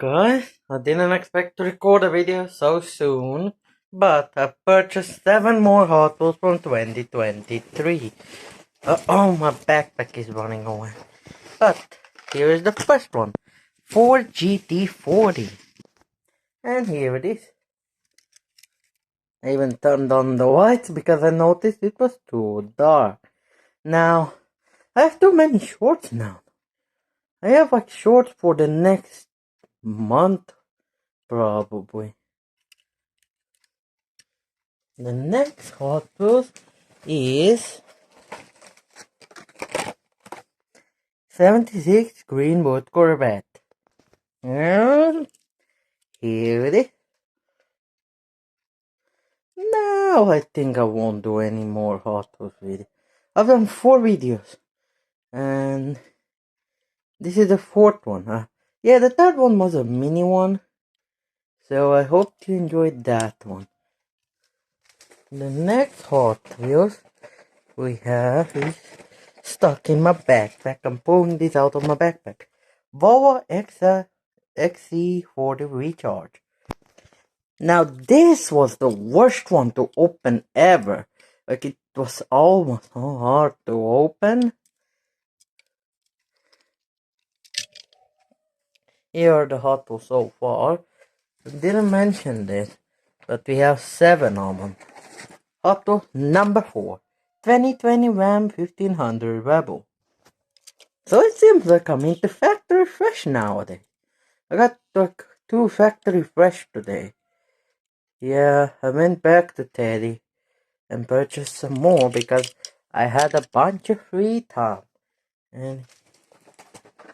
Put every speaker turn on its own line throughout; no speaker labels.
guys, I didn't expect to record a video so soon, but I purchased 7 more Hot Wheels from 2023. Oh, my backpack is running away. But here is the first one, Ford GT40. And here it is. I even turned on the lights because I noticed it was too dark. Now, I have too many shorts now. I have like shorts for the next month, probably. The next Hot Wheels is 76 Greenwood Corvette. And here it is. Now I think I won't do any more Hot Wheels videos. I've done 4 videos. And this is the 4th one. Yeah, the 3rd one was a mini one. So I hope you enjoyed that one. The next Hot Wheels we have is stuck in my backpack. I'm pulling this out of my backpack. Volvo XC40 Recharge. Now this was the worst one to open ever. Like it was almost so hard to open. Here are the Hot Wheels so far. I didn't mention this, but we have 7 of them. Hot Wheels number 4. 2020 Ram 1500 Rebel. So it seems like I'm into factory fresh nowadays. I got like 2 factory fresh today. Yeah, I went back to TEDI and purchased some more because I had a bunch of free time. And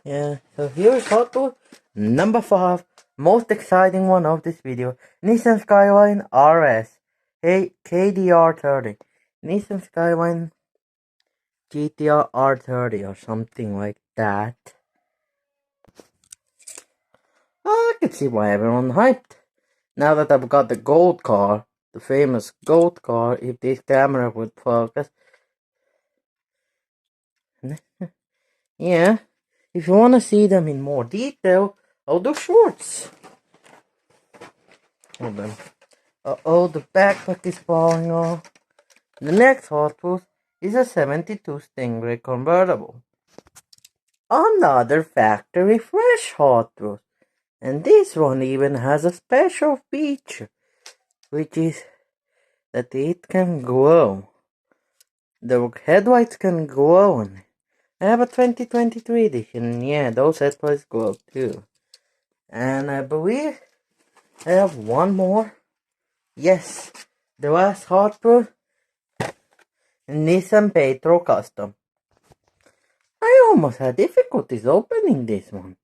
yeah, so here's Hot Wheels number 5, most exciting one of this video. Nissan Skyline RS KDR30. Nissan Skyline GTR R30 or something like that. I can see why everyone's hyped. Now that I've got the gold car, the famous gold car, if this camera would focus. Yeah, if you want to see them in more detail, I'll do shorts. Hold on. Uh-oh, the backpack is falling off. The next Hot Wheels is a 72 Stingray convertible. Another factory fresh Hot Wheels. And this one even has a special feature, which is that it can glow. The headlights can glow on it. I have a 2023 edition, and yeah, those headlights glow too. And I believe I have one more. Yes, the last Hot Wheels, Nissan Petro Custom. I almost had difficulties opening this one.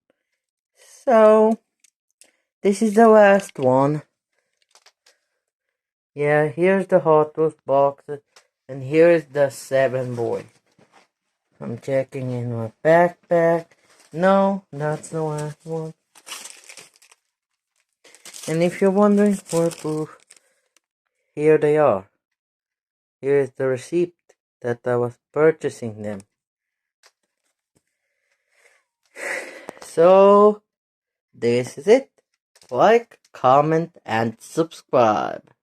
So, this is the last one. Yeah, here's the Hot Wheels boxes, and here's the 7 boy. I'm checking in my backpack. No, that's the last one. And if you're wondering where proof, here they are. Here is the receipt that I was purchasing them. So, this is it. Like, comment, and subscribe.